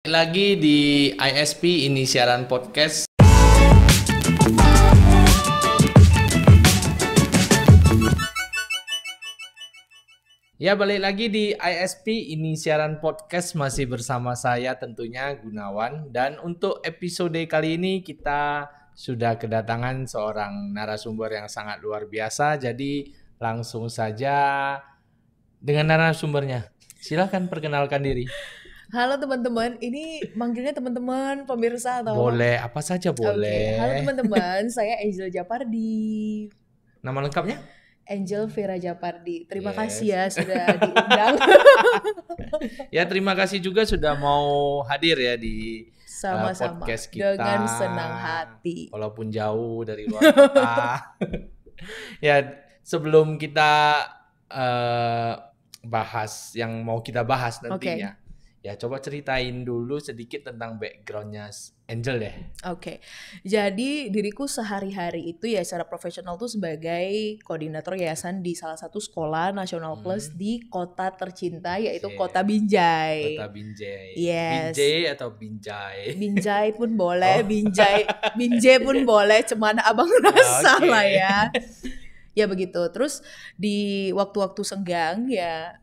Lagi di ISP, ini siaran podcast. Ya, balik lagi di ISP, ini siaran podcast, masih bersama saya tentunya Gunawan. Dan untuk episode kali ini kita sudah kedatangan seorang narasumber yang sangat luar biasa. Jadi langsung saja dengan narasumbernya. Silahkan perkenalkan diri. Halo teman-teman, ini manggilnya teman-teman pemirsa atau? Boleh, apa saja boleh. Oke. Halo teman-teman, saya Angel Japardi. Nama lengkapnya? Angel Vera Japardi. Terima Yes. kasih ya sudah diundang. Ya, terima kasih juga sudah mau hadir ya di Sama-sama, podcast kita. dengan senang hati. Walaupun jauh dari luar kota. Ya, sebelum kita bahas yang mau kita bahas nantinya. Ya, coba ceritain dulu sedikit tentang backgroundnya Angel deh. Oke, jadi diriku sehari-hari itu ya secara profesional tuh sebagai koordinator yayasan di salah satu sekolah nasional plus di kota tercinta yaitu Oke. Kota Binjai. Kota Binjai. Yes. Binjai atau Binjai? Binjai pun boleh, Binjai pun boleh, cuman abang rasa Oke. lah ya. Ya begitu. Terus di waktu-waktu senggang ya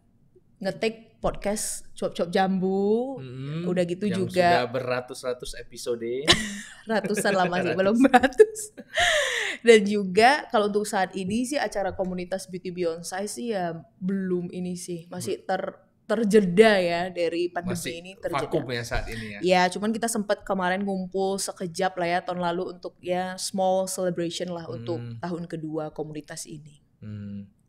ngetik podcast Cuap-Cuap Jambu. Udah gitu yang juga sudah beratus-ratus episode. ratusan lah masih belum ratus. Dan juga kalau untuk saat ini sih acara komunitas Beauty Beyond Size sih ya belum ini sih, masih terjeda ya dari pandemi Masih ini terjeda. vakum ya saat ini ya. Ya, cuman kita sempat kemarin ngumpul sekejap lah ya tahun lalu untuk ya small celebration lah untuk tahun kedua komunitas ini.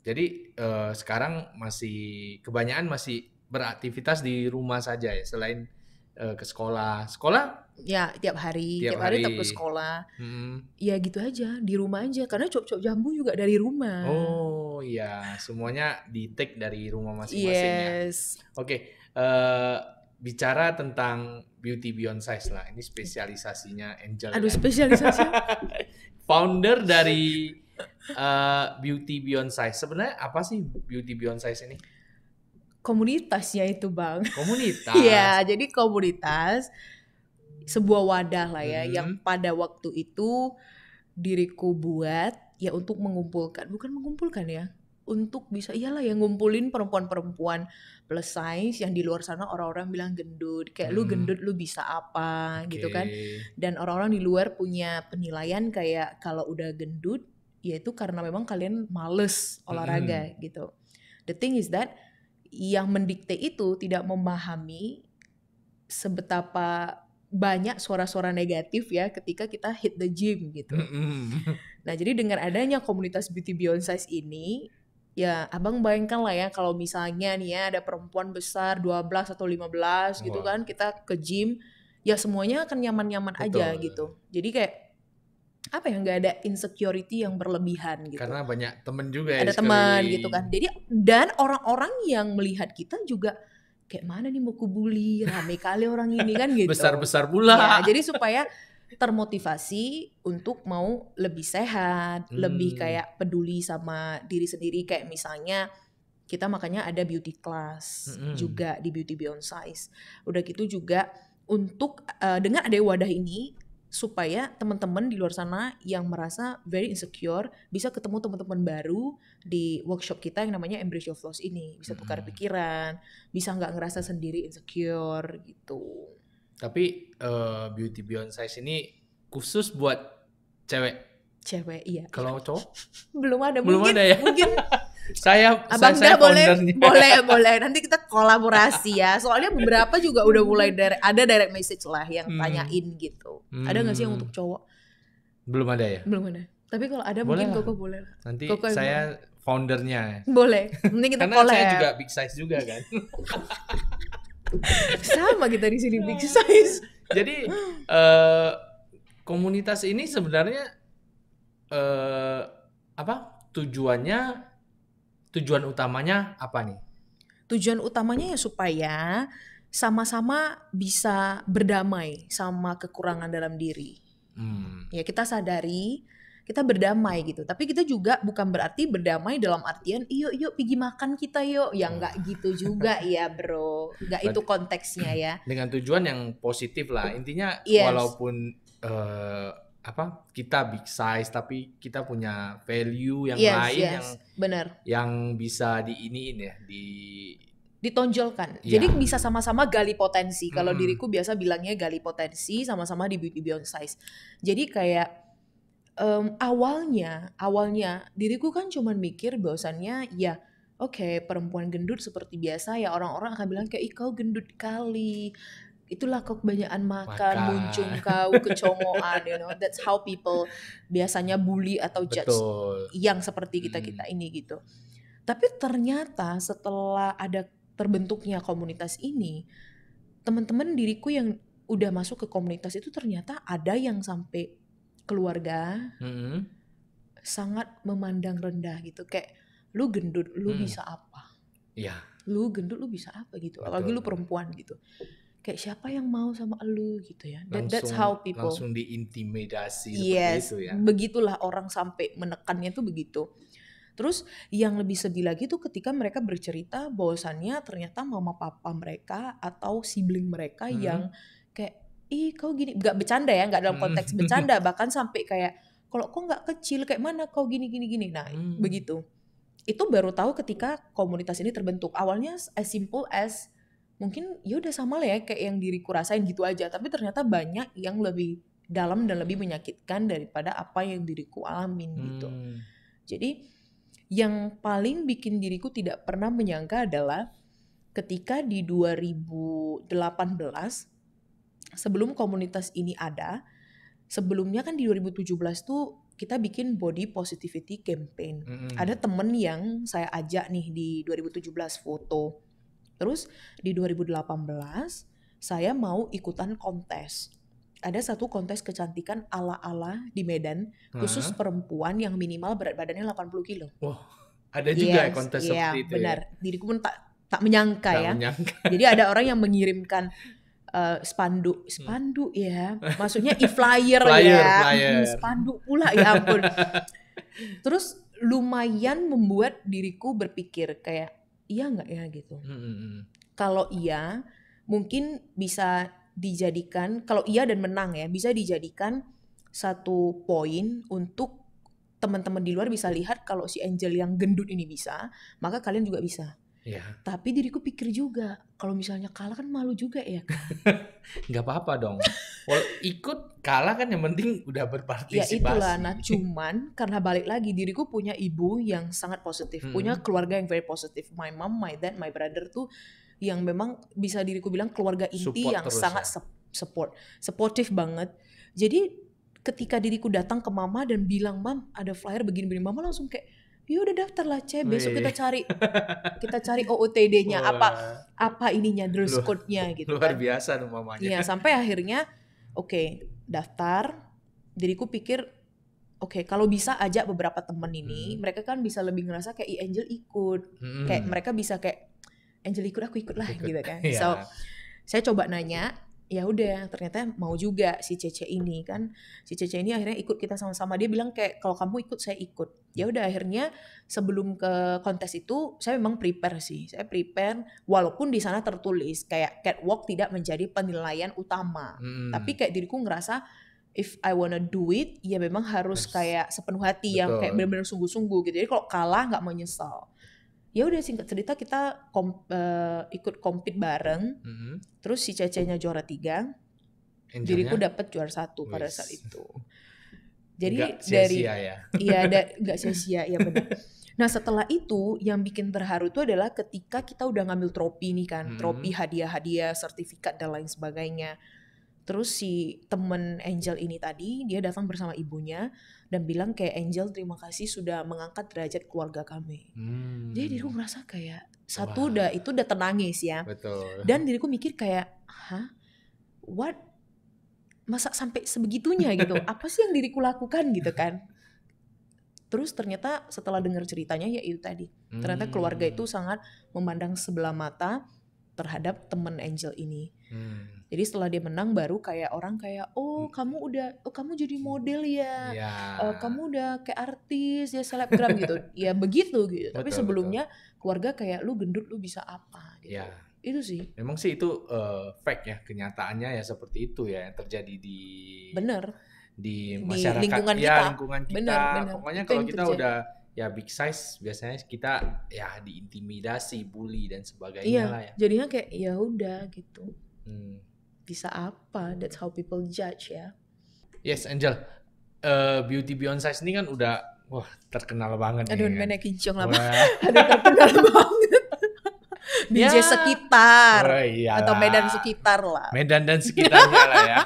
Jadi sekarang masih kebanyakan masih beraktivitas di rumah saja ya, selain ke sekolah. Sekolah? Ya, tiap hari tetap ke sekolah. Ya gitu aja, di rumah aja karena Cuap-Cuap Jambu juga dari rumah. Oh iya, semuanya di take dari rumah masing-masing ya. Yes. Oke, bicara tentang Beauty Beyond Size lah. Ini spesialisasinya Angel. Aduh, kan? spesialisasi. Founder dari Beauty Beyond Size. Sebenarnya apa sih Beauty Beyond Size ini? Komunitasnya itu, Bang. Komunitas. Iya, jadi komunitas sebuah wadah lah ya yang pada waktu itu diriku buat ya untuk bukan mengumpulkan ya, untuk bisa iyalah yang ngumpulin perempuan-perempuan plus size yang di luar sana orang-orang bilang gendut, kayak lu gendut lu bisa apa gitu kan. Dan orang-orang di luar punya penilaian kayak kalau udah gendut ya itu karena memang kalian males olahraga gitu. The thing is that yang mendikte itu tidak memahami sebetapa banyak suara-suara negatif ya ketika kita hit the gym gitu. Nah, jadi dengan adanya komunitas Beauty Beyond Size ini, ya abang bayangkan lah ya kalau misalnya nih ya ada perempuan besar 12 atau 15 gitu kan, kita ke gym, ya semuanya akan nyaman-nyaman aja gitu. Jadi kayak apa ya, nggak ada insecurity yang berlebihan gitu. Karena banyak temen juga ya. Ada teman gitu kan. Jadi dan orang-orang yang melihat kita juga kayak mana nih mau kubuli, rame kali orang ini kan gitu. Besar-besar pula. Ya, jadi supaya termotivasi untuk mau lebih sehat, lebih kayak peduli sama diri sendiri. Kayak misalnya kita makanya ada beauty class juga di Beauty Beyond Size. Udah gitu juga untuk dengan ada wadah ini supaya teman-teman di luar sana yang merasa very insecure bisa ketemu teman-teman baru di workshop kita yang namanya Embrace Your Flaws ini, bisa tukar pikiran, bisa nggak ngerasa sendiri insecure gitu. Tapi Beauty Beyond Size ini khusus buat cewek, iya. Kalau cowok belum ada ya. Mungkin saya boleh nanti kita kolaborasi ya, soalnya beberapa juga udah mulai ada direct message lah yang tanyain gitu. Ada nggak sih yang untuk cowok? Belum ada ya. Tapi kalau ada boleh mungkin lah. Koko boleh lah. Nanti Koko saya foundernya. Boleh. Nanti kita Karena collab. saya juga big size juga kan. Sama kita di sini big size. Jadi komunitas ini sebenarnya tujuan utamanya apa nih? Tujuan utamanya ya supaya sama-sama bisa berdamai sama kekurangan dalam diri. Ya kita sadari kita berdamai gitu. Tapi kita juga bukan berarti berdamai dalam artian yuk pergi makan kita yuk. Ya nggak gitu juga ya bro. Nggak itu konteksnya ya. Dengan tujuan yang positif lah. Intinya Yes. walaupun kita big size tapi kita punya value yang Yes, lain yes. Bener. yang bisa diiniin ya, ditonjolkan. Iya. Jadi bisa sama-sama gali potensi. Kalau diriku biasa bilangnya gali potensi sama-sama di beauty beyond size. Jadi kayak awalnya diriku kan cuman mikir bahwasannya ya oke, perempuan gendut seperti biasa ya orang-orang akan bilang kayak ih kau gendut kali. Itulah kau kebanyakan makan, muncung kau, kecongoan, you know. That's how people biasanya bully atau judge yang seperti kita-kita ini gitu. Tapi ternyata setelah ada terbentuknya komunitas ini, teman-teman diriku yang udah masuk ke komunitas itu ternyata ada yang sampai keluarga sangat memandang rendah gitu. Kayak lu gendut, lu bisa apa? Iya. Lu gendut, lu bisa apa gitu. Apalagi lu perempuan gitu. Kayak siapa yang mau sama lu gitu ya. That's how people langsung diintimidasi seperti itu ya. Begitulah orang sampai menekannya tuh begitu. Terus yang lebih sedih lagi tuh ketika mereka bercerita bahwasannya ternyata mama papa mereka atau sibling mereka yang kayak ih kau gini, nggak bercanda ya, nggak dalam konteks bercanda, bahkan sampai kayak kalau kau nggak kecil kayak mana kau gini. Nah begitu. Itu baru tahu ketika komunitas ini terbentuk. Awalnya as simple as mungkin ya udah sama lah ya kayak yang diriku rasain gitu aja, tapi ternyata banyak yang lebih dalam dan lebih menyakitkan daripada apa yang diriku alamin gitu. Jadi yang paling bikin diriku tidak pernah menyangka adalah ketika di 2018 sebelum komunitas ini ada, sebelumnya kan di 2017 tuh kita bikin body positivity campaign. Ada temen yang saya ajak nih di 2017 foto. Terus di 2018 saya mau ikutan kontes. Ada satu kontes kecantikan ala-ala di Medan khusus perempuan yang minimal berat badannya 80 kilo. Wah, ada juga ya kontes seperti itu. Benar. Diriku pun tak menyangka ya. Jadi ada orang yang mengirimkan spanduk ya. Maksudnya e-flyer ya. Spanduk pula ya ampun. Terus lumayan membuat diriku berpikir kayak iya nggak ya gitu. Kalau iya mungkin bisa dijadikan, kalau iya dan menang ya, bisa dijadikan satu poin untuk teman-teman di luar bisa lihat kalau si Angel yang gendut ini bisa, maka kalian juga bisa. Ya. Tapi diriku pikir juga, kalau misalnya kalah kan malu juga ya kan. Gak apa-apa dong. Ikut kalah kan yang penting udah berpartisipasi. Ya itulah, nah cuman karena balik lagi diriku punya ibu yang sangat positif, punya keluarga yang very positif. My mom, my dad, my brother tuh yang memang bisa diriku bilang keluarga inti support yang sangat supportive banget. Jadi ketika diriku datang ke mama dan bilang, "Mam, ada flyer begini-begini." Mama langsung kayak, "Ya udah daftar lah, besok kita cari OOTD-nya apa ininya, dress code-nya gitu." Luar biasa tuh mamanya. Iya, sampai akhirnya oke, daftar. Diriku pikir oke, kalau bisa ajak beberapa temen ini, mereka kan bisa lebih ngerasa kayak Angel ikut. Kayak mereka bisa kayak Angel ikut, aku ikut lah gitu kan. Yeah. So saya coba nanya, ya udah ternyata mau juga si Cece ini kan. Si Cece ini akhirnya ikut kita sama-sama. Dia bilang kayak kalau kamu ikut saya ikut. Ya udah akhirnya sebelum ke kontes itu saya memang prepare sih. Saya prepare walaupun di sana tertulis kayak catwalk tidak menjadi penilaian utama. Tapi kayak diriku ngerasa if I wanna do it, ya memang harus kayak sepenuh hati yang kayak benar-benar sungguh-sungguh gitu. Jadi kalau kalah nggak menyesal. Ya udah singkat cerita kita ikut compete bareng. Terus si Cece-nya juara 3, diriku dapat juara 1 pada saat itu. Jadi gak sia-sia nggak sia-sia ya benar. Nah setelah itu yang bikin terharu itu adalah ketika kita udah ngambil trofi nih kan, trofi, hadiah-hadiah, sertifikat dan lain sebagainya. Terus si temen Angel ini tadi dia datang bersama ibunya dan bilang kayak Angel terima kasih sudah mengangkat derajat keluarga kami. Jadi diriku ngerasa kayak satu udah tenangis ya. Betul. Dan diriku mikir kayak what? Masa sampai sebegitunya gitu? Apa sih yang diriku lakukan gitu kan? Terus ternyata setelah dengar ceritanya ya itu tadi. Ternyata keluarga itu sangat memandang sebelah mata terhadap temen Angel ini. Jadi setelah dia menang baru kayak orang kayak kamu jadi model ya. Ya. Kamu udah kayak artis ya, selebgram gitu. Ya begitu gitu. Tapi Betul, sebelumnya keluarga kayak lu gendut lu bisa apa gitu. Ya. Itu sih. Memang sih itu fact ya, kenyataannya ya seperti itu ya yang terjadi di Bener. di Di masyarakat lingkungan ya, kita. lingkungan kita. Bener. Pokoknya Itu kalau yang kita terjadi. udah ya big size biasanya kita ya diintimidasi, bully dan sebagainya Iya, lah ya. jadinya kayak ya udah gitu. Bisa Hmm. apa? That's how people judge ya. Yes, Angel. Beauty Beyond Size ini kan udah terkenal banget Aduh, nih kan. Nenek Kincong lah. Wah. Aduh, terkenal banget. DJ Ya. sekitar Oh, iyalah. atau Medan sekitar lah. Medan dan sekitarnya lah ya.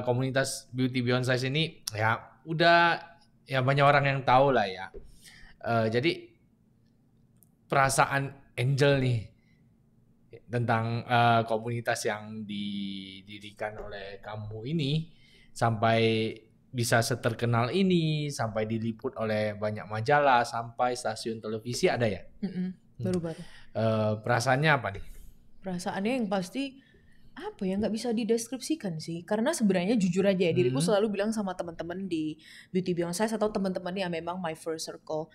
Komunitas Beauty Beyond Size ini ya udah ya banyak orang yang tahu lah ya. Jadi perasaan Angel nih tentang komunitas yang didirikan oleh kamu ini sampai bisa seterkenal ini, sampai diliput oleh banyak majalah, sampai stasiun televisi ada ya? Baru-baru. Perasaannya apa nih? Perasaannya yang pasti apa ya, nggak bisa dideskripsikan sih, karena sebenarnya jujur aja ya, diriku selalu bilang sama teman-teman di Beauty Beyond Size atau teman-teman yang memang my first circle,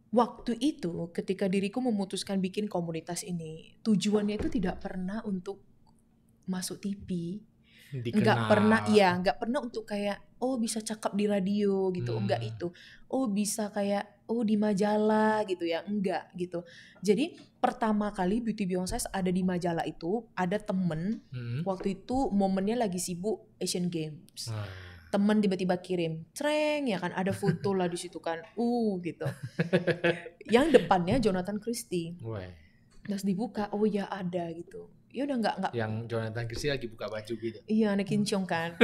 waktu itu ketika diriku memutuskan bikin komunitas ini, tujuannya itu tidak pernah untuk masuk TV, nggak pernah untuk kayak bisa cakap di radio gitu, enggak itu, bisa kayak di majalah gitu ya, enggak gitu. Jadi pertama kali Beauty Beyond Size ada di majalah itu, ada temen waktu itu momennya lagi sibuk Asian Games, temen tiba-tiba kirim treng ya kan, ada foto lah di situ kan, gitu. Yang depannya Jonathan Christie. Terus dibuka, ya ada gitu. Ya udah nggak. Yang Jonathan Christie lagi buka baju gitu. Iya, Nenek Kincong kan.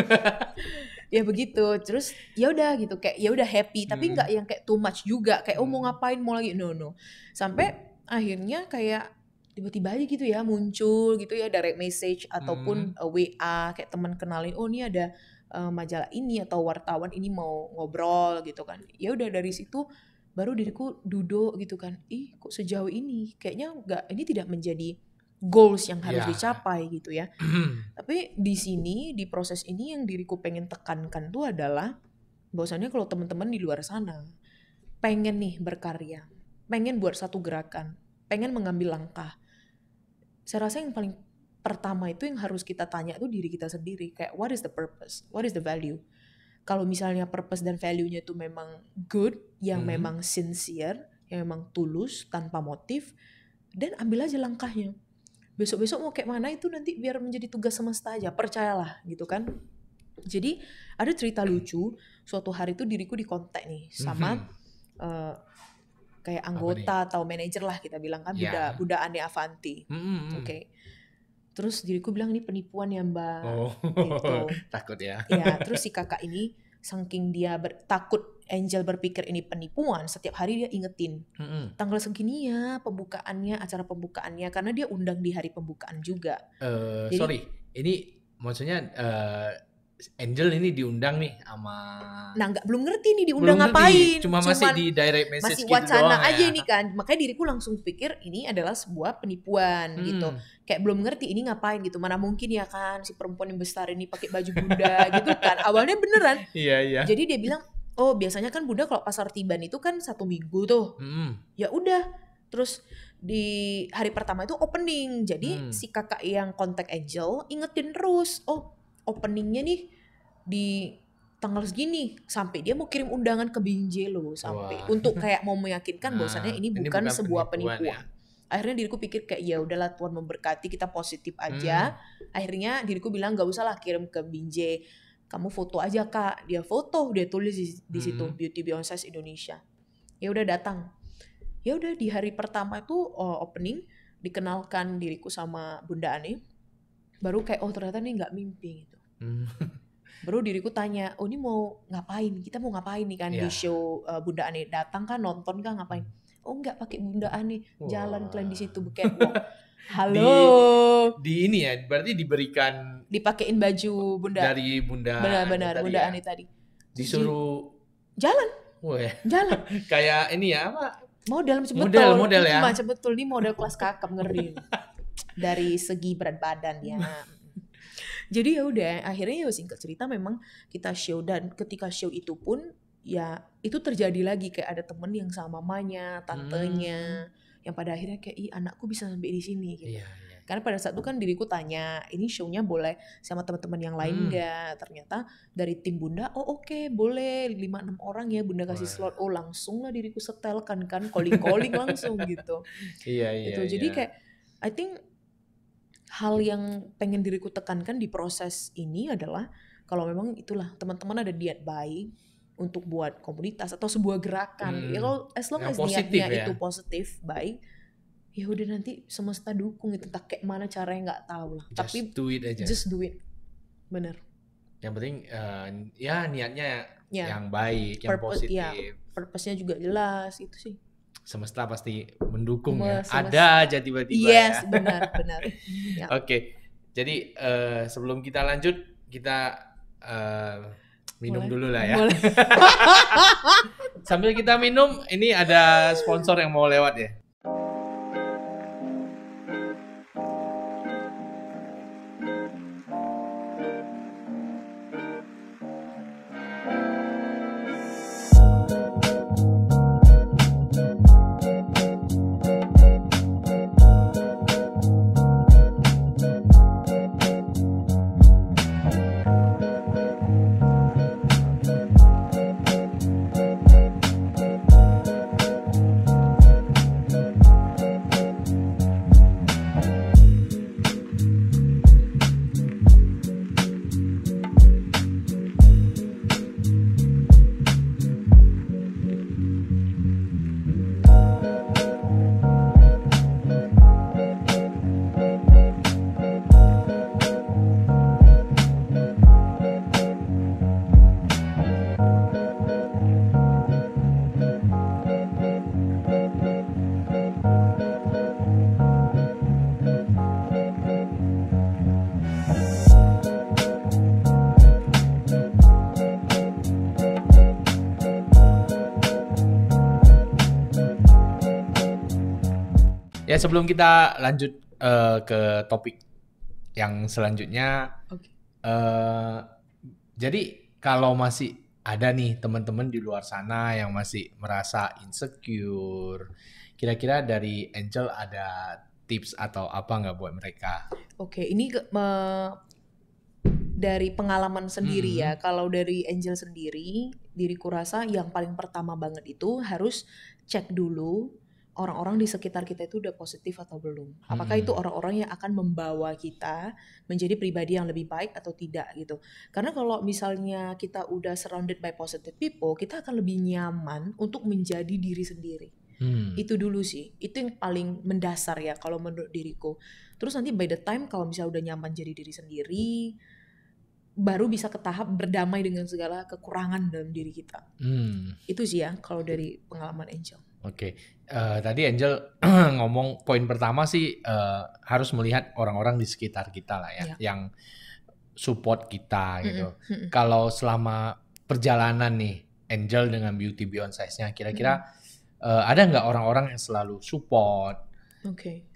Ya begitu. Terus ya udah gitu, kayak ya udah happy, tapi nggak yang kayak too much juga, kayak mau ngapain, mau lagi no. Sampai akhirnya kayak tiba-tiba aja gitu ya muncul gitu ya direct message ataupun WA kayak teman kenalin, ini ada majalah ini atau wartawan ini mau ngobrol gitu kan. Ya udah dari situ baru diriku duduk gitu kan. Kok sejauh ini kayaknya ini tidak menjadi goals yang harus dicapai gitu ya. Tapi di sini, di proses ini yang diriku pengen tekankan tuh adalah bahwasannya kalau teman-teman di luar sana pengen nih berkarya, pengen buat satu gerakan, pengen mengambil langkah, saya rasa yang paling pertama itu yang harus kita tanya itu diri kita sendiri, kayak what is the purpose, what is the value. Kalau misalnya purpose dan value-nya itu memang good, yang memang sincere, yang memang tulus, tanpa motif, dan ambil aja langkahnya. Besok-besok mau kayak mana itu nanti biar menjadi tugas semesta aja, percayalah gitu kan. Jadi ada cerita lucu, suatu hari itu diriku dikontak nih sama kayak anggota atau manajer lah kita bilang kan, Bunda Ane Avanti. Oke. Terus diriku bilang ini penipuan ya Mbak, gitu. Takut ya. Ya, terus si kakak ini saking dia takut Angel berpikir ini penipuan, setiap hari dia ingetin tanggal segini ya pembukaannya, acara pembukaannya, karena dia undang di hari pembukaan juga. Jadi, sorry, ini maksudnya Angel ini diundang nih sama. Nah, belum ngerti nih diundang ngapain. Cuma masih di direct message masih wacana gitu aja ya. ini kan. Makanya diriku langsung pikir ini adalah sebuah penipuan gitu. Kayak belum ngerti ini ngapain gitu. Mana mungkin ya kan si perempuan yang besar ini pakai baju Bunda gitu kan. Awalnya beneran. Iya. Jadi dia bilang, biasanya kan Bunda kalau pasar Tiban itu kan 1 minggu tuh. Ya udah. Terus di hari pertama itu opening. Jadi si kakak yang kontak Angel ingetin terus. Openingnya nih di tanggal segini, sampai dia mau kirim undangan ke Binjai loh, sampai untuk kayak mau meyakinkan bahwasannya ini bukan sebuah penipuan. Ya. Akhirnya diriku pikir kayak ya udahlah Tuhan memberkati, kita positif aja. Akhirnya diriku bilang gak usah lah kirim ke Binjai, kamu foto aja Kak. Dia foto, dia tulis di situ Beauty Beyond Size Indonesia. Ya udah datang. Ya udah di hari pertama itu opening, dikenalkan diriku sama Bunda Ane. Baru kayak ternyata nih nggak mimpi gitu. Baru diriku tanya, ini mau ngapain? Kita mau ngapain nih kan di show Bunda Ane? Datang kan, nonton kan, ngapain? Enggak pakai Bunda Ane, jalan kalian di situ catwalk. Halo. Di ini ya, berarti diberikan. Dipakein baju Bunda. Dari Bunda. Benar, Bunda Ane tadi. Disuruh. Jalan. Jalan. Kayak ini ya apa? Model ya. Macam betul, ini model kelas kakap, ngeri. dari segi berat badan ya. Jadi ya udah, akhirnya ya singkat cerita memang kita show, dan ketika show itu pun ya itu terjadi lagi kayak ada temen yang sama mamanya, tantenya, yang pada akhirnya kayak ih anakku bisa sampai di sini gitu. Iya. Karena pada saat itu kan diriku tanya, ini show-nya boleh sama teman-teman yang lain enggak? Ternyata dari tim Bunda, oh oke, boleh 5-6 orang ya Bunda kasih slot. Oh langsung lah diriku setelkan kan, calling langsung gitu. Iya. Gitu. Jadi kayak I think hal yang pengen diriku tekankan di proses ini adalah kalau memang itulah teman-teman ada niat baik untuk buat komunitas atau sebuah gerakan, ya kalau as long as niatnya itu positif, baik, ya udah nanti semesta dukung itu. Tak kayak mana caranya nggak tahu lah. Tapi do it aja. Just do it, bener. Yang penting ya niatnya yang baik, yang positif. Ya, purpose-nya juga jelas itu sih. Semesta pasti mendukung ya. Ada aja tiba-tiba yes, ya. benar. Ya. Oke. Jadi sebelum kita lanjut, kita minum dulu lah ya. Sambil kita minum, ini ada sponsor yang mau lewat ya. Ya sebelum kita lanjut ke topik yang selanjutnya, jadi kalau masih ada nih teman-teman di luar sana yang masih merasa insecure, kira-kira dari Angel ada tips atau apa nggak buat mereka? Oke, ini dari pengalaman sendiri ya. Kalau dari Angel sendiri, diriku rasa yang paling pertama banget itu harus cek dulu orang-orang di sekitar kita itu udah positif atau belum. Apakah itu orang-orang yang akan membawa kita menjadi pribadi yang lebih baik atau tidak gitu. Karena kalau misalnya kita udah surrounded by positive people, kita akan lebih nyaman untuk menjadi diri sendiri. Itu dulu sih. Itu yang paling mendasar ya kalau menurut diriku. Terus nanti by the time kalau misalnya udah nyaman jadi diri sendiri, baru bisa ke tahap berdamai dengan segala kekurangan dalam diri kita. Itu sih ya kalau dari pengalaman Angel. Oke. Tadi Angel ngomong poin pertama sih harus melihat orang-orang di sekitar kita lah ya, yang support kita gitu. Kalau selama perjalanan nih Angel dengan Beauty Beyond Size-nya, kira-kira ada nggak orang-orang yang selalu support? Oke.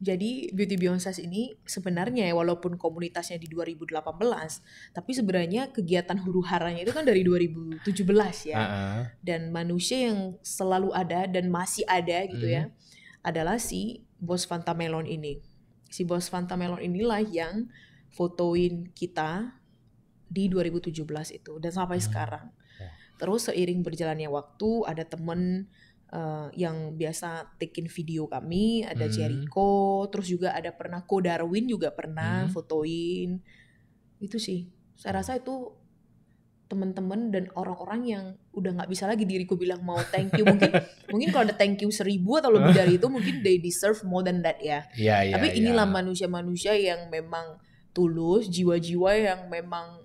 Jadi Beauty Beyond Size ini sebenarnya walaupun komunitasnya di 2018, tapi sebenarnya kegiatan huru-haranya itu kan dari 2017 ya. Dan manusia yang selalu ada dan masih ada gitu ya, adalah si Bos Fanta Melon ini. Si Bos Fanta Melon inilah yang fotoin kita di 2017 itu dan sampai sekarang. Terus seiring berjalannya waktu, ada temen yang biasa takein video kami, ada Jericho, terus juga ada pernah Ko Darwin juga pernah fotoin. Itu sih, saya rasa itu teman-teman dan orang-orang yang udah nggak bisa lagi diriku bilang mau thank you. Mungkin kalau ada thank you 1000 atau lebih dari itu, mungkin they deserve more than that ya. Tapi inilah manusia-manusia yang memang tulus, jiwa-jiwa yang memang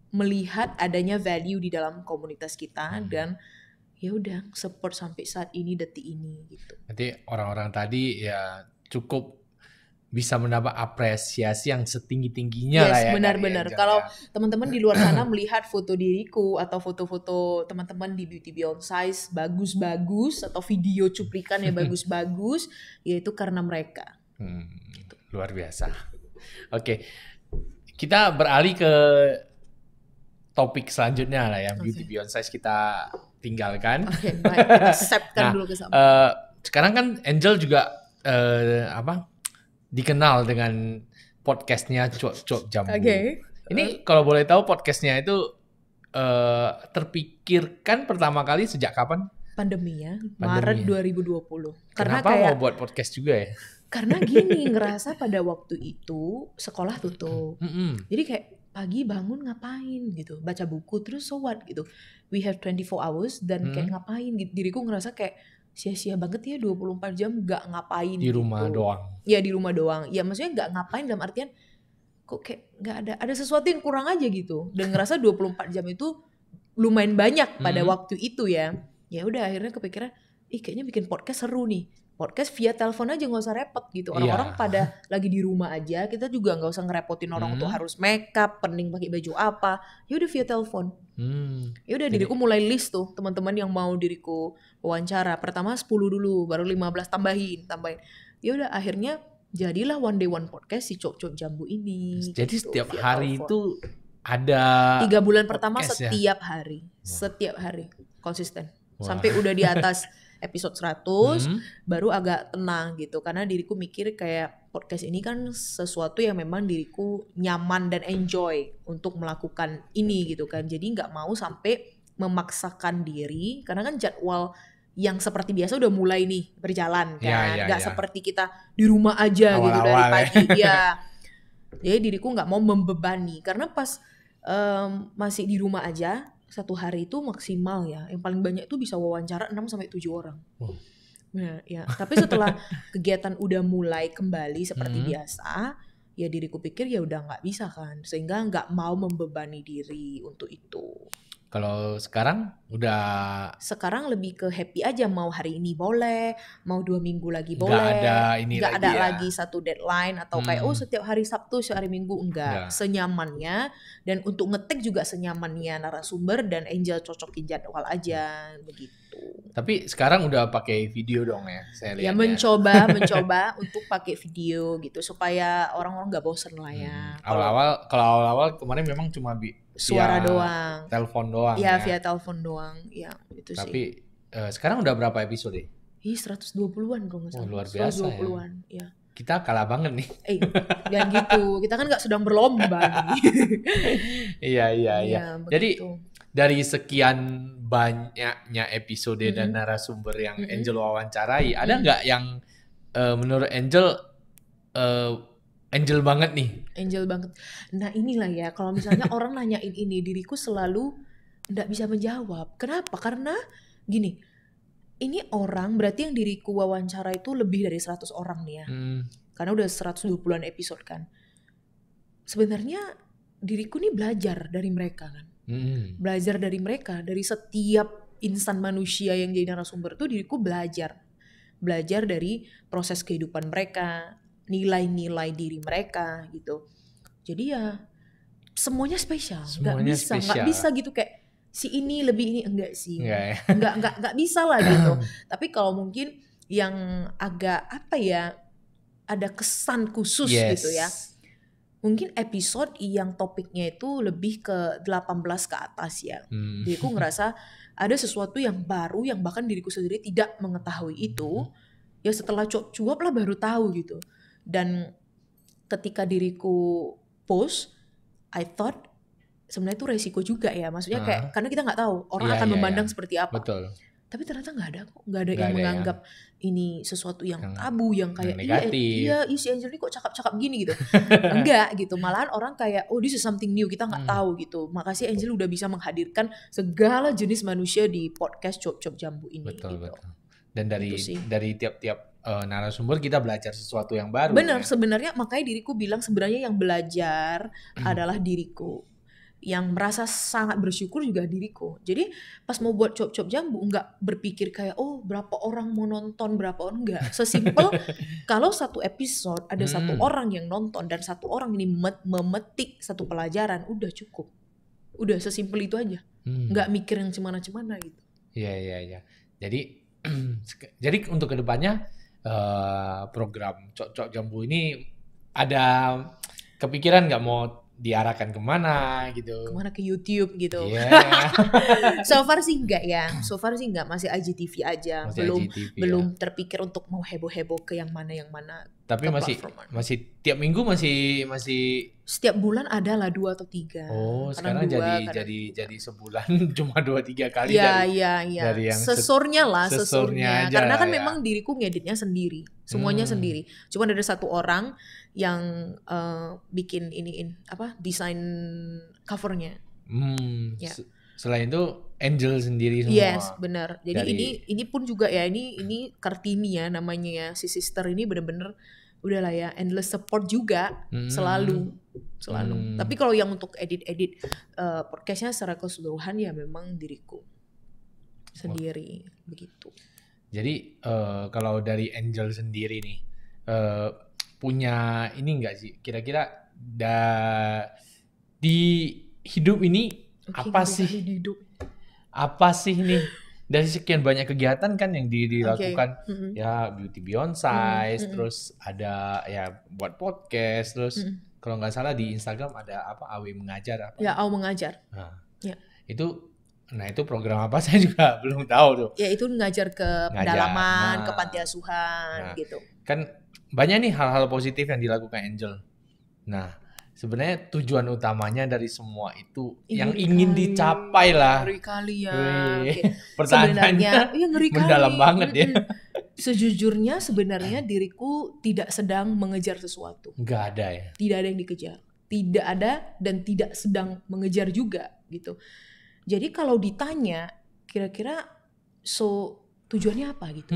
melihat adanya value di dalam komunitas kita dan ya udah support sampai saat ini, detik ini gitu. Nanti orang-orang tadi ya cukup bisa mendapat apresiasi yang setinggi-tingginya lah ya. Benar-benar. Kalau teman-teman di luar sana melihat foto diriku atau foto-foto teman-teman di Beauty Beyond Size bagus-bagus atau video cuplikan yang bagus-bagus, ya itu karena mereka. Luar biasa. Oke, kita beralih ke topik selanjutnya lah ya, beauty beyond size kita tinggalkan. Oke, baik, kita setkan dulu ke sana. Sekarang kan Angel juga dikenal dengan podcastnya Cuap-Cuap Jambu. Oke. Ini kalau boleh tahu podcastnya itu terpikirkan pertama kali sejak kapan? Pandemi ya, Maret 2020. Kenapa mau buat podcast juga ya? Karena gini, ngerasa pada waktu itu sekolah tutup. Jadi kayak pagi bangun ngapain gitu, baca buku terus so what gitu. We have 24 hours dan kayak ngapain gitu. Diriku ngerasa kayak sia-sia banget ya 24 jam gak ngapain di rumah doang. Ya di rumah doang. Ya maksudnya gak ngapain dalam artian kok kayak gak ada sesuatu yang kurang aja gitu. Dan ngerasa 24 jam itu lumayan banyak pada waktu itu ya. Ya udah akhirnya kepikiran, kayaknya bikin podcast seru nih. Podcast via telepon aja nggak usah repot gitu. Orang-orang pada lagi di rumah aja, kita juga nggak usah ngerepotin orang untuk harus make up, pening pakai baju apa. Ya udah via telepon. Ya udah diriku mulai list tuh teman-teman yang mau diriku wawancara. Pertama 10 dulu, baru 15 tambahin. Ya udah akhirnya jadilah One Day One Podcast si Cuap-Cuap Jambu ini. Jadi gitu, setiap hari itu ada 3 bulan pertama podcast setiap hari. Setiap hari konsisten. Sampai udah di atas episode 100 baru agak tenang gitu, karena diriku mikir kayak podcast ini kan sesuatu yang memang diriku nyaman dan enjoy untuk melakukan ini gitu kan, jadi nggak mau sampai memaksakan diri karena kan jadwal yang seperti biasa udah mulai nih berjalan kan, nggak seperti kita di rumah aja gitu dari pagi ya. Jadi diriku nggak mau membebani karena pas masih di rumah aja 1 hari itu maksimal ya, yang paling banyak itu bisa wawancara 6-7 orang. Nah, ya. Tapi setelah kegiatan udah mulai kembali seperti biasa, ya diriku pikir ya udah nggak bisa kan, sehingga nggak mau membebani diri untuk itu. Kalau sekarang lebih ke happy aja, mau hari ini boleh, mau 2 minggu lagi boleh. Nggak ada lagi satu deadline atau kayak setiap hari Sabtu, setiap hari Minggu, enggak. Senyamannya, dan untuk ngetik juga senyamannya narasumber dan Angel cocokin jadwal aja begitu. Tapi sekarang udah pakai video dong ya, saya lihat. Ya mencoba untuk pakai video gitu supaya orang-orang nggak bosen lah ya. Awal-awal kemarin memang cuma suara doang, telepon doang. Ya via telepon doang, ya itu sih. Tapi sekarang udah berapa episode? 120-an kalau nggak salah. Luar biasa 120-an, ya. Kita kalah banget nih. Jangan gitu, kita kan nggak sedang berlomba nih. Iya. Jadi dari sekian banyaknya episode dan narasumber yang Angel wawancarai, ada nggak yang menurut Angel Angel banget nih? Angel banget. Nah inilah ya, kalau misalnya orang nanyain ini, diriku selalu nggak bisa menjawab. Kenapa? Karena gini, ini orang berarti yang diriku wawancara itu lebih dari 100 orang nih ya. Karena udah 120-an episode kan. Sebenarnya diriku nih belajar dari mereka kan. Belajar dari mereka, dari setiap insan manusia yang jadi narasumber tuh diriku belajar. Belajar dari proses kehidupan mereka, nilai-nilai diri mereka gitu. Jadi ya semuanya spesial. Nggak bisa gitu kayak si ini lebih ini, enggak sih. Nggak bisa lah gitu. Tapi kalau mungkin yang agak ada kesan khusus gitu ya. Mungkin episode yang topiknya itu lebih ke 18 ke atas ya. Jadi aku ngerasa ada sesuatu yang baru yang bahkan diriku sendiri tidak mengetahui itu. Ya setelah cuap-cuap lah baru tahu gitu. Dan ketika diriku post, I thought sebenarnya itu resiko juga ya. Maksudnya kayak karena kita nggak tahu orang akan memandang seperti apa. Betul. Tapi ternyata nggak ada yang menganggap ini sesuatu yang tabu, yang kayak negatif. Iya si Angel ini kok cakap-cakap gini gitu. Enggak gitu, malahan orang kayak this is something new, kita nggak tahu gitu. Makasih Angel udah bisa menghadirkan segala jenis manusia di podcast Cuap-Cuap Jambu ini. Betul. Dan dari tiap-tiap narasumber kita belajar sesuatu yang baru. Benar, sebenarnya makanya diriku bilang sebenarnya yang belajar adalah diriku. Yang merasa sangat bersyukur juga diriku. Jadi pas mau buat Cuap-Cuap Jambu nggak berpikir kayak berapa orang mau nonton, berapa orang, enggak. Sesimpel kalau satu episode ada satu orang yang nonton dan satu orang ini memetik satu pelajaran, udah cukup. Udah sesimpel itu aja. Nggak mikir yang cemana-cemana gitu. Iya. Jadi untuk kedepannya program Cok-Cok Jambu ini ada kepikiran nggak mau diarahkan kemana gitu? Kemana, ke YouTube gitu. Iya. So far sih enggak ya. So far sih enggak, masih IGTV aja. Masih belum IGTV ya. belum terpikir untuk mau heboh-heboh ke yang mana. Tapi ke masih platform mana. masih tiap minggu masih Setiap bulan ada lah 2 atau 3. oh, Kadang sekarang 2, jadi sebulan cuma 2-3 kali Iya. dari yang Sesurnya sesurnya aja Karena kan ya. memang diriku ngeditnya sendiri. Semuanya sendiri. Cuma ada satu orang yang bikin desain covernya. Ya. Selain itu Angel sendiri semua. Yes, benar. Jadi ini pun juga ya, ini Kartini ya namanya ya, si sister ini bener-bener udahlah ya, endless support juga selalu. Tapi kalau yang untuk edit podcastnya secara keseluruhan ya memang diriku sendiri begitu. Jadi kalau dari Angel sendiri nih punya ini enggak sih kira-kira di hidup ini apa sih nih dari sekian banyak kegiatan kan yang dilakukan ya beauty bonsai, terus ada ya buat podcast, terus kalau nggak salah di Instagram ada apa Awe Mengajar apa? Ya, Awe Mengajar. Nah, ya. Itu program apa saya juga belum tahu tuh. Ya itu ngajar ke pedalaman, ke panti asuhan gitu. Kan banyak nih hal-hal positif yang dilakukan Angel. Nah, sebenarnya tujuan utamanya dari semua itu yang ingin dicapai lah. Ngeri kali ya. Pertanyaannya mendalam banget ya. Sejujurnya sebenarnya diriku tidak sedang mengejar sesuatu. Nggak ada ya. Tidak ada yang dikejar. Tidak ada dan tidak sedang mengejar juga gitu. Jadi kalau ditanya kira-kira tujuannya apa gitu.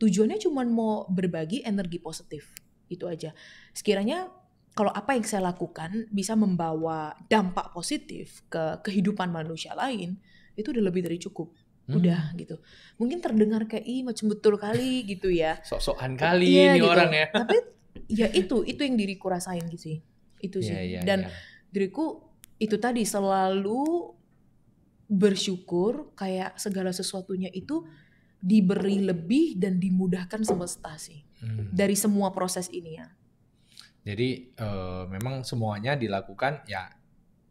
Tujuannya cuma mau berbagi energi positif. Itu aja. Sekiranya kalau apa yang saya lakukan bisa membawa dampak positif ke kehidupan manusia lain, itu udah lebih dari cukup. Udah gitu. Mungkin terdengar kayak macam betul kali gitu ya. Sok-sokan kali ini gitu. Orang ya. Tapi ya itu yang diriku rasain gitu sih. Itu sih. Dan diriku itu tadi selalu bersyukur kayak segala sesuatunya itu diberi lebih dan dimudahkan semesta sih. Dari semua proses ini ya. Jadi memang semuanya dilakukan ya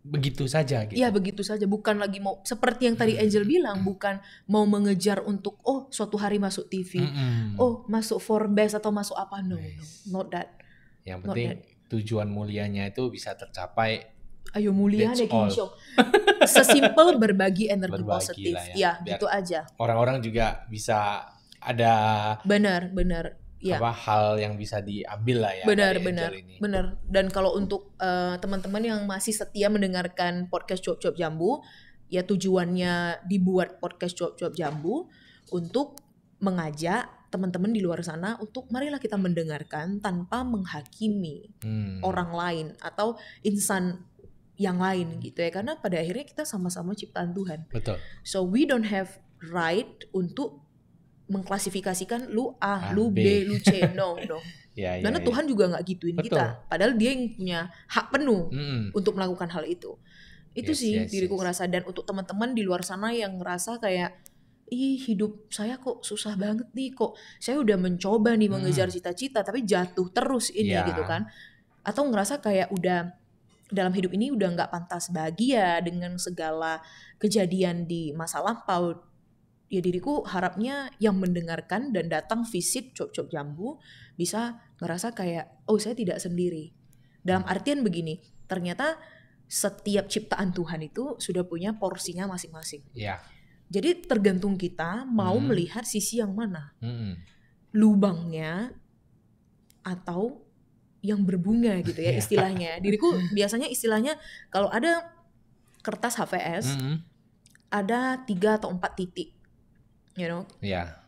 begitu saja gitu. Iya begitu saja, bukan lagi mau seperti yang tadi Angel bilang, bukan mau mengejar untuk suatu hari masuk TV, masuk Forbes atau masuk apa, no, not that. Yang penting tujuan mulianya itu bisa tercapai. Ayo mulia deh Kinsho. Sesimpel berbagi energi positif, ya gitu aja. Orang-orang juga bisa ada. Benar. Ya. Apa hal yang bisa diambil lah ya. Benar. Dan kalau untuk teman-teman yang masih setia mendengarkan podcast Cuap-Cuap Jambu, ya tujuannya dibuat podcast Cuap-Cuap Jambu untuk mengajak teman-teman di luar sana untuk marilah kita mendengarkan tanpa menghakimi orang lain atau insan yang lain gitu ya, karena pada akhirnya kita sama-sama ciptaan Tuhan. Betul. So we don't have right untuk mengklasifikasikan lu A, lu B, lu C, no. Karena Tuhan juga nggak gituin kita. Padahal Dia yang punya hak penuh untuk melakukan hal itu. Itu diriku ngerasa. Dan untuk teman-teman di luar sana yang ngerasa kayak, hidup saya kok susah banget nih, kok saya udah mencoba nih mengejar cita-cita tapi jatuh terus ini gitu kan. Atau ngerasa kayak udah dalam hidup ini udah nggak pantas bahagia dengan segala kejadian di masa lampau. Ya diriku harapnya yang mendengarkan dan datang visit Cuap-Cuap Jambu bisa ngerasa kayak, saya tidak sendiri. Dalam artian begini, ternyata setiap ciptaan Tuhan itu sudah punya porsinya masing-masing. Jadi tergantung kita mau melihat sisi yang mana. Lubangnya atau yang berbunga gitu ya istilahnya. Diriku biasanya istilahnya kalau ada kertas HVS ada 3 atau 4 titik. You know,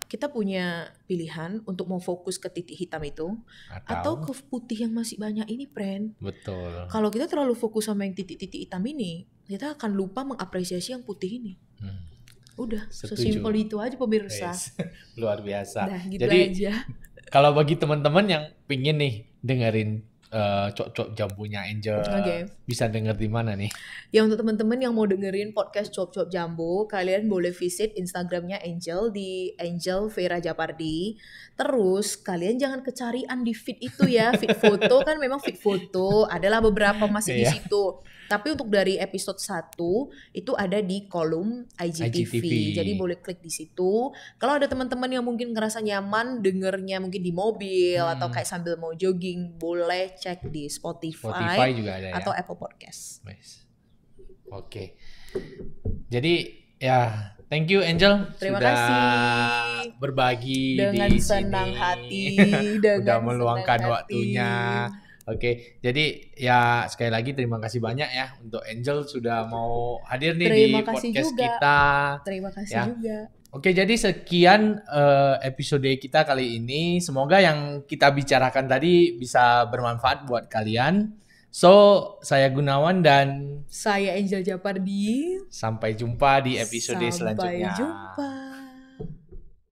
kita punya pilihan untuk mau fokus ke titik hitam itu atau ke putih yang masih banyak ini, friend. Betul. Kalau kita terlalu fokus sama yang titik-titik hitam ini, kita akan lupa mengapresiasi yang putih ini. Udah, sesimpel itu aja pemirsa. Luar biasa. Nah, gitu jadi aja. Kalau bagi teman-teman yang pingin nih dengerin Cop-Cop Jambunya Angel Oke. bisa denger di mana nih? Ya untuk teman-teman yang mau dengerin podcast Cop-Cop Jambu, kalian boleh visit Instagramnya Angel di Angel Vera Japardi. Terus kalian jangan kecarian di feed itu ya, feed foto kan memang feed foto, adalah beberapa masih di Iya. situ. Tapi untuk dari episode 1 itu ada di kolom IGTV. IGTV. Jadi boleh klik di situ. Kalau ada teman-teman yang mungkin ngerasa nyaman dengernya mungkin di mobil atau kayak sambil mau jogging, boleh cek di Spotify juga ada ya. atau Apple Podcast. Nice. Oke. Jadi ya thank you Angel Terima sudah kasih. berbagi Dengan di senang sini. hati, Udah dengan meluangkan senang hati. waktunya. Oke, jadi ya sekali lagi terima kasih banyak ya untuk Angel sudah mau hadir nih Terima di kasih podcast juga. kita. Terima kasih Ya. juga. Oke, jadi sekian episode kita kali ini. Semoga yang kita bicarakan tadi bisa bermanfaat buat kalian. So, saya Gunawan dan Saya Angel Japardi. sampai jumpa di episode Sampai selanjutnya. jumpa.